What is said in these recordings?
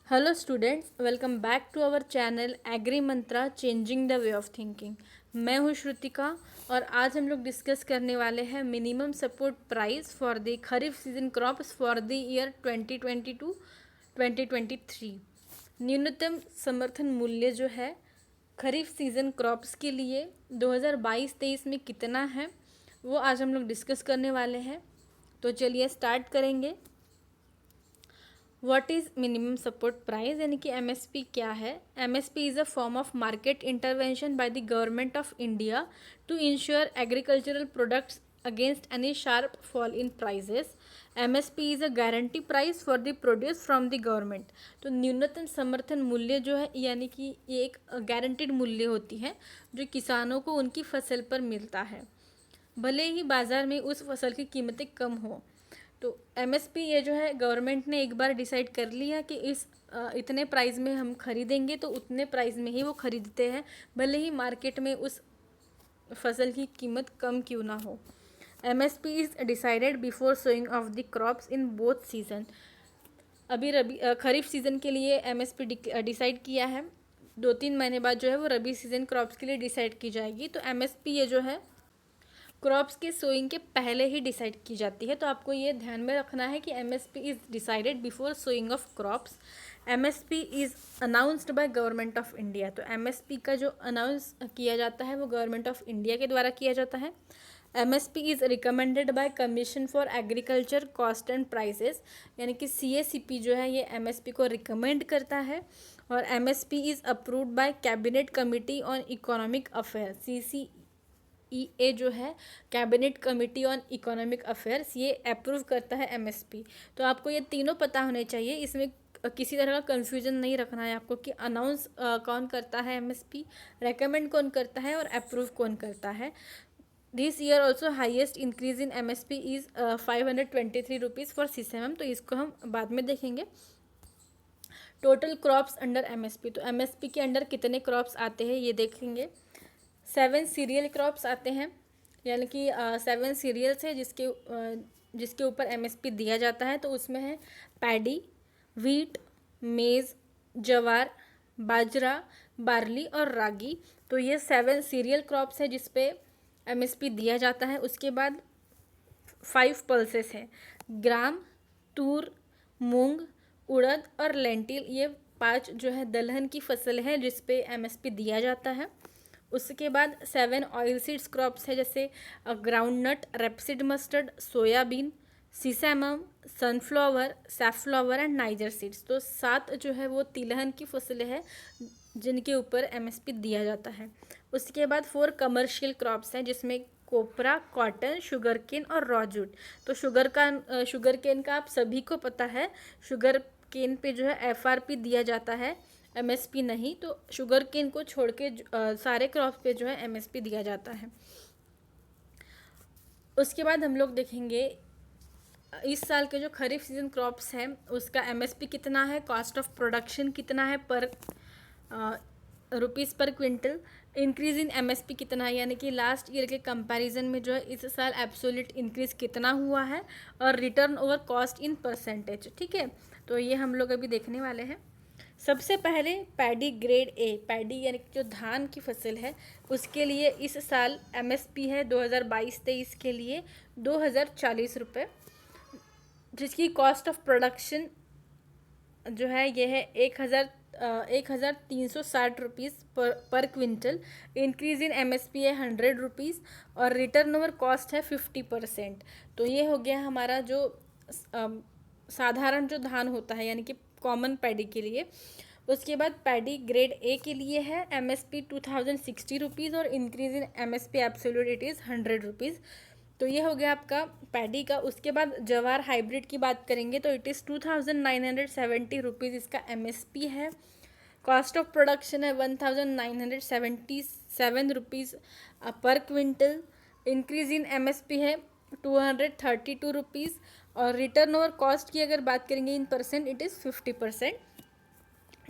Hello students, welcome back to our channel agri Mantra changing the way of thinking. मैं हूं श्रुतिका और आज हम लोग डिस्कस करने वाले हैं minimum support price for the kharif season crops for the year 2022-2023। न्यूनतम समर्थन मूल्य जो है खरीफ सीजन क्रॉप्स के लिए 2022-23 में कितना है वो आज हम लोग डिस्कस करने वाले हैं। तो चलिए स्टार्ट करेंगे। What is minimum support price यानी कि एमएसपी क्या है। MSP is a form of market intervention by the government of India to insure agricultural products against any sharp fall in prices. MSP is a guarantee price for the produce from the government. तो न्यूनतम समर्थन मूल्य जो है यानी कि ये एक गारंटीड मूल्य होती है जो किसानों को उनकी फसल पर मिलता है, भले ही बाज़ार में उस फसल की कीमतें कम हो। तो एमएसपी ये जो है गवर्नमेंट ने एक बार डिसाइड कर लिया कि इस इतने प्राइस में हम खरीदेंगे तो उतने प्राइस में ही वो खरीदते हैं, भले ही मार्केट में उस फसल की कीमत कम क्यों ना हो। MSP is decided before sowing of the crops in both season. अभी खरीफ सीज़न के लिए एमएसपी डिसाइड किया है, 2-3 महीने बाद जो है वो रबी सीज़न क्रॉप्स के लिए डिसाइड की जाएगी। तो एमएसपी ये जो है क्रॉप्स के सोइंग के पहले ही डिसाइड की जाती है। तो आपको ये ध्यान में रखना है कि MSP is decided before sowing of crops. MSP is announced by government of India. तो एमएसपी का जो अनाउंस किया जाता है वो गवर्नमेंट ऑफ इंडिया के द्वारा किया जाता है। MSP is recommended by commission for agriculture cost and prices, यानी कि सीएसीपी जो है ये एमएसपी को रिकमेंड करता है। और MSP is approved by cabinet committee on economic affair. CCEA जो है cabinet committee on economic affairs, ये अप्रूव करता है एमएसपी। तो आपको ये तीनों पता होने चाहिए, इसमें किसी तरह का कन्फ्यूजन नहीं रखना है आपको कि अनाउंस कौन करता है एमएसपी, रेकमेंड कौन करता है और अप्रूव कौन करता है। This year also highest increase in MSP is 523 rupees for सीसेमम। तो इसको हम बाद में देखेंगे। टोटल क्रॉप्स अंडर एमएसपी, तो एमएसपी के अंडर कितने क्रॉप्स आते हैं ये देखेंगे। 7 सीरियल क्रॉप्स आते हैं, यानी कि 7 सीरियल्स है जिसके ऊपर एमएसपी दिया जाता है। तो उसमें है पैडी, वीट, मेज़, जवार, बाजरा, बार्ली और रागी। तो ये 7 सीरियल क्रॉप्स है जिस पे एमएसपी दिया जाता है। उसके बाद 5 पल्सेस हैं, ग्राम, तूर, मूंग, उड़द और लेंटिल। ये 5 जो है दलहन की फसल है जिस पे एमएसपी दिया जाता है। उसके बाद 7 ऑयल सीड्स क्रॉप्स है, जैसे groundnut, rapeseed mustard, soybean, sesamum, sunflower, safflower and niger seeds. तो 7 जो है वो तिलहन की फसलें हैं जिनके ऊपर एमएसपी दिया जाता है। उसके बाद 4 कमर्शियल क्रॉप्स हैं जिसमें कोपरा, कॉटन, शुगर केन और रॉ जूट। तो शुगर केन का आप सभी को पता है, शुगर केन पे जो है एफआरपी दिया जाता है, एमएसपी नहीं। तो शुगर केन को छोड़ के सारे क्रॉप्स पे जो है एमएसपी दिया जाता है। उसके बाद हम लोग देखेंगे इस साल के जो खरीफ सीजन क्रॉप्स हैं उसका एमएसपी कितना है, कॉस्ट ऑफ प्रोडक्शन कितना है पर रुपीज़ पर क्विंटल, इंक्रीज इन एमएसपी कितना है, यानी कि लास्ट ईयर के कंपैरिजन में जो है इस साल एब्सोल्यूट इंक्रीज कितना हुआ है, और return over cost in percentage. ठीक है, तो ये हम लोग अभी देखने वाले हैं। सबसे पहले पैडी ग्रेड ए, पैडी यानी कि जो धान की फसल है उसके लिए इस साल एमएसपी है 2022-23 के लिए 2040 रुपये, जिसकी कॉस्ट ऑफ प्रोडक्शन जो है ये है 1,360 रुपीज़ पर क्विंटल। इंक्रीज इन एमएसपी है 100 रुपीज़ और रिटर्न ओवर कॉस्ट है 50%। तो ये हो गया हमारा जो साधारण जो धान होता है यानी कि कॉमन पैडी के लिए। उसके बाद पैडी ग्रेड ए के लिए है एमएसपी 2060 रुपीज़ और increase in MSP absolute it is 100 rupees. तो ये हो गया आपका पैडी का। उसके बाद जवार हाइब्रिड की बात करेंगे तो इट इज़ 2,970 रुपीज़ इसका एमएसपी है। कॉस्ट ऑफ प्रोडक्शन है 1,977 रुपीज़ पर क्विंटल। इंक्रीज इन एमएसपी है 232 रुपीज़ और रिटर्न ओवर कॉस्ट की अगर बात करेंगे इन परसेंट इट इज़ 50%।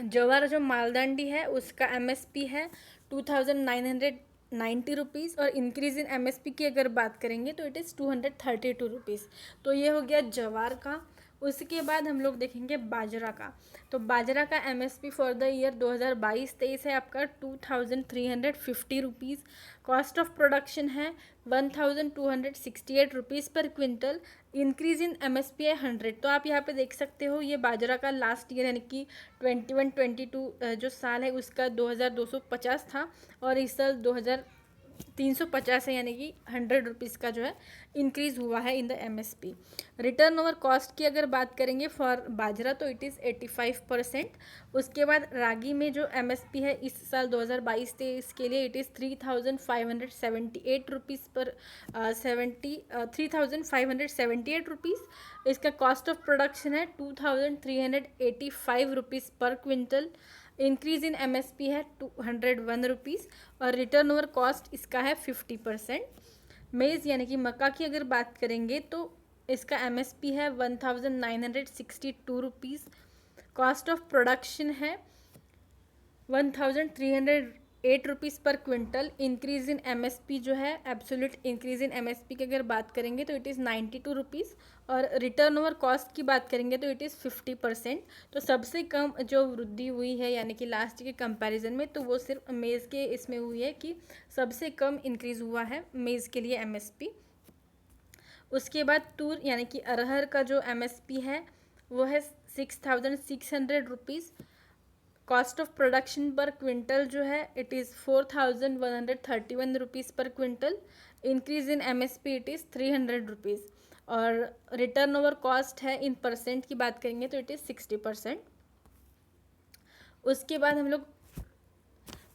जवार जो मालदांडी है उसका एमएसपी है 2,990 रुपीज़ और इंक्रीज इन एमएसपी की अगर बात करेंगे तो इट इज़ 232 रुपीज़। तो ये हो गया जवार का। उसके बाद हम लोग देखेंगे बाजरा का। तो बाजरा का एमएसपी फॉर द ईयर 2022-23 है आपका 2350 रुपीज़। कॉस्ट ऑफ प्रोडक्शन है 1268 रुपीज़ पर क्विंटल। इंक्रीज इन एमएसपी है 100। तो आप यहाँ पे देख सकते हो ये बाजरा का लास्ट ईयर यानी कि 21-22 जो साल है उसका 2250 था, और इस साल 2350 है, यानी कि 100 रुपीज़ का जो है इंक्रीज़ हुआ है in the MSP. Return over cost की अगर बात करेंगे फॉर बाजरा तो इट इज़ 85%। उसके बाद रागी में जो एमएसपी है इस साल 2022-23 के लिए इट इज़ 3578 रुपीज़ पर 3578 रुपीज़। इसका कॉस्ट ऑफ प्रोडक्शन है 2385 रुपीज़ पर क्विंटल। इंक्रीज इन एमएसपी है 201 रुपीज़, और रिटर्न ओवर कॉस्ट इसका है 50%। मेज़ यानी कि मक्का की अगर बात करेंगे तो इसका एमएसपी है 1962 रुपीज़। कॉस्ट ऑफ प्रोडक्शन है 1308 रुपीज़ पर क्विंटल। इंक्रीज इन एमएसपी जो है एब्सोल्यूट इंक्रीज इन एमएसपी की अगर बात करेंगे तो इट इज़ 92 रुपीज़, और रिटर्न ओवर कॉस्ट की बात करेंगे तो इट इज़ 50%। तो सबसे कम जो वृद्धि हुई है यानी कि लास्ट के कंपैरिजन में, तो वो सिर्फ मेज़ के इसमें हुई है कि सबसे कम इंक्रीज़ हुआ है मेज़ के लिए एमएसपी। उसके बाद तूर यानी कि अरहर का जो एमएसपी है वो है 6600 rupees. Cost of production per quintal जो है इट इज़ 4131 रुपीज़ पर quintal. Increase in MSP it is 300 rupees, और रिटर्न ओवर कॉस्ट है इन परसेंट की बात करेंगे तो इट इज़ 60%। उसके बाद हम लोग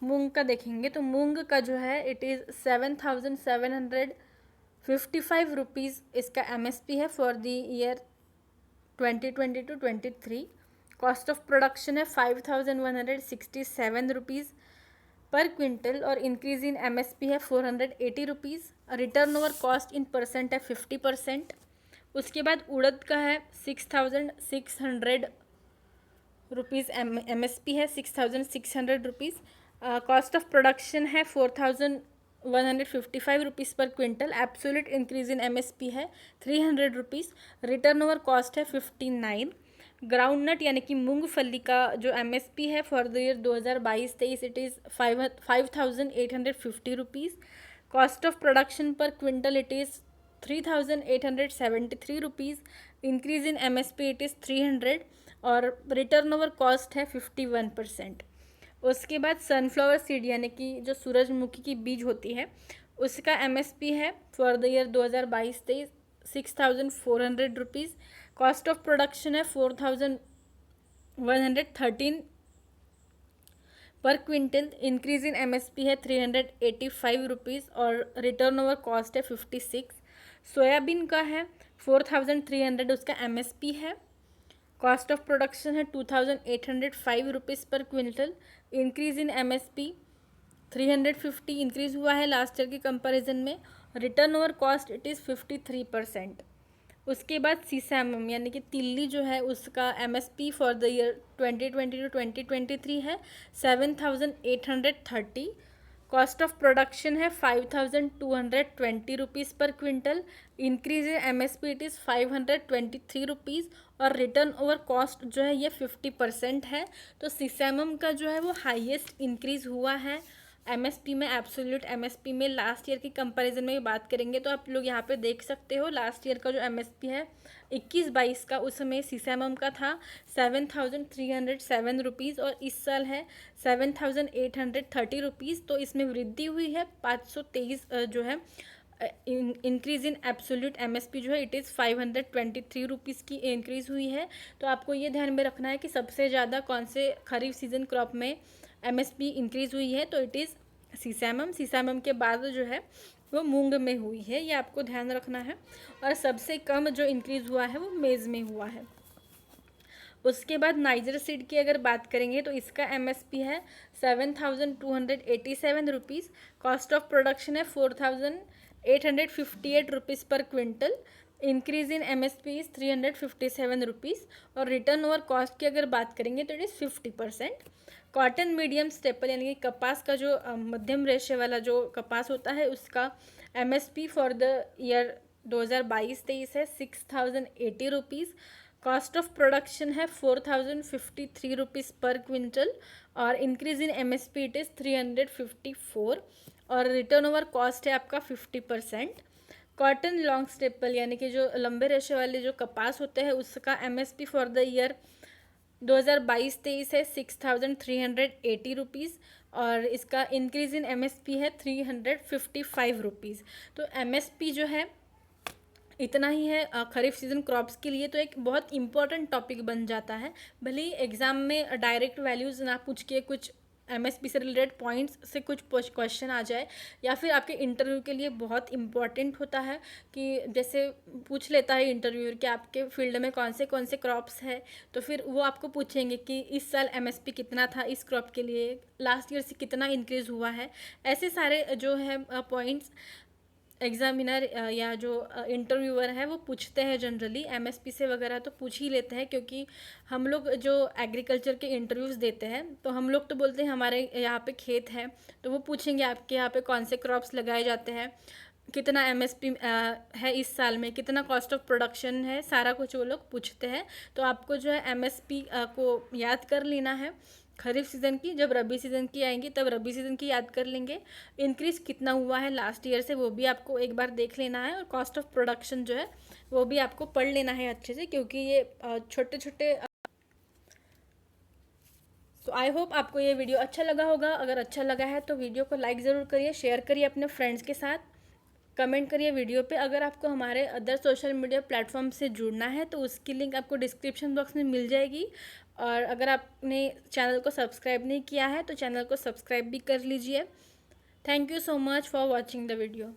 मूंग का देखेंगे तो मूंग का जो है इट इज़ 7755 रुपीज़ इसका एमएसपी है for the year 2022-23। Cost of production है 5167 रुपीज़ पर क्विंटल, और इंक्रीज इन एमएसपी है 480 rupees. Return over cost in percent है 50%। उसके बाद उड़द का है 6600 रुपीज़ एमएसपी है 6600 रुपीज़। कॉस्ट ऑफ प्रोडक्शन है 4155 रुपीज़ पर quintal. Absolute increase in MSP है 300 रुपीज़। रिटर्न ओवर कॉस्ट है 59। ग्राउंड नट यानी कि मूंगफली का जो एमएसपी है for the year 2022-23 it is 5850 rupees. Cost of production per quintal it is 3873 rupees. Increase in MSP it is 300, और रिटर्न ओवर कॉस्ट है 51%। उसके बाद सनफ्लावर सीड यानी कि जो सूरजमुखी की बीज होती है उसका एमएसपी है for the year 2022-23 6400 rupees. Cost of production है 4113 पर क्विंटल। इंक्रीज इन एमएसपी है 385 रुपीज़, और रिटर्न ओवर कॉस्ट है 56। सोयाबीन का है 4300 उसका एमएसपी है। कॉस्ट ऑफ प्रोडक्शन है 2805 रुपीज़ पर quintal. Increase in MSP 350 increase हुआ है लास्ट ईयर के कंपैरिजन में। Return over cost it is 53%। उसके बाद सीसैमम यानी कि तिल्ली जो है उसका एमएसपी फॉर द ईयर 2022-23 है 7830। कॉस्ट ऑफ प्रोडक्शन है 5220 रुपीज़ पर quintal. Increase in MSP it is 523 rupees, और रिटर्न ओवर कॉस्ट जो है ये 50% है। तो सीसैमम का जो है वो हाईएस्ट इंक्रीज़ हुआ है एमएसपी में, एब्सोल्यूट एमएसपी में। लास्ट ईयर की कंपैरिजन में बात करेंगे तो आप लोग यहाँ पे देख सकते हो लास्ट ईयर का जो एमएसपी है 21-22 का, उस समय सीसैमम का था 7307 रुपीज़, और इस साल है 7830 रुपीज़। तो इसमें वृद्धि हुई है 523 जो है इंक्रीज इन एब्सोल्यूट एमएसपी जो है इट इज़ 523 रुपीज़ की इंक्रीज़ हुई है। तो आपको ये ध्यान में रखना है कि सबसे ज़्यादा कौन से खरीफ सीजन क्रॉप में एमएसपी इंक्रीज़ हुई है, तो इट इज़ सीसैमम। सीसैमम के बाद जो है वो मूंग में हुई है, ये आपको ध्यान रखना है। और सबसे कम जो इंक्रीज़ हुआ है वो मेज़ में हुआ है। उसके बाद नाइजर सीड की अगर बात करेंगे तो इसका एमएसपी है 7287 रुपीज़। कॉस्ट ऑफ प्रोडक्शन है 4858 रुपीज़ पर quintal. Increase in MSP is 357 rupees, और रिटर्न ओवर कॉस्ट की अगर बात करेंगे तो it is 50%। Cotton medium staple यानी कि कपास का जो मध्यम रेशे वाला जो कपास होता है उसका एमएसपी फॉर द ईयर 2022-23 है 6080 रुपीज़। कॉस्ट ऑफ प्रोडक्शन है 4053 रुपीज़ पर क्विंटल और increase in MSP it is 354 और रिटर्न ओवर कॉस्ट है आपका 50%। कॉटन लॉन्ग स्टेपल यानी कि जो लंबे रेशे वाले जो कपास होते हैं उसका एमएसपी फॉर द ईयर 2022-23 है 6380 रुपीज़ और इसका इंक्रीज इन एमएसपी है 355 रुपीज़। तो एमएसपी जो है इतना ही है खरीफ सीजन क्रॉप्स के लिए। तो एक बहुत इंपॉर्टेंट टॉपिक बन जाता है, भले ही एग्ज़ाम में डायरेक्ट वैल्यूज़ ना पूछ के कुछ एमएसपी से रिलेटेड पॉइंट्स से कुछ क्वेश्चन आ जाए, या फिर आपके इंटरव्यू के लिए बहुत इंपॉर्टेंट होता है कि जैसे पूछ लेता है इंटरव्यूअर कि आपके फील्ड में कौन से क्रॉप्स है, तो फिर वो आपको पूछेंगे कि इस साल एमएसपी कितना था इस क्रॉप के लिए, लास्ट ईयर से कितना इंक्रीज़ हुआ है। ऐसे सारे जो है पॉइंट्स एग्जामिनर या जो इंटरव्यूअर है वो पूछते हैं। जनरली एमएसपी से वगैरह तो पूछ ही लेते हैं, क्योंकि हम लोग जो एग्रीकल्चर के इंटरव्यूज़ देते हैं तो हम लोग तो बोलते हैं हमारे यहाँ पे खेत है, तो वो पूछेंगे आपके यहाँ पे कौन से क्रॉप्स लगाए जाते हैं, कितना एमएसपी है इस साल में, कितना कॉस्ट ऑफ प्रोडक्शन है, सारा कुछ वो लोग पूछते हैं। तो आपको जो है एमएसपी को याद कर लेना है खरीफ सीज़न की। जब रबी सीज़न की आएंगी तब रबी सीज़न की याद कर लेंगे। इंक्रीज़ कितना हुआ है लास्ट ईयर से वो भी आपको एक बार देख लेना है, और कॉस्ट ऑफ प्रोडक्शन जो है वो भी आपको पढ़ लेना है अच्छे से, क्योंकि ये छोटे छोटे। तो आई होप आपको ये वीडियो अच्छा लगा होगा। अगर अच्छा लगा है तो वीडियो को लाइक ज़रूर करिए, शेयर करिए अपने फ्रेंड्स के साथ, कमेंट करिए वीडियो पे। अगर आपको हमारे अदर सोशल मीडिया प्लेटफॉर्म से जुड़ना है तो उसकी लिंक आपको डिस्क्रिप्शन बॉक्स में मिल जाएगी। और अगर आपने चैनल को सब्सक्राइब नहीं किया है तो चैनल को सब्सक्राइब भी कर लीजिए। Thank you so much for watching the video.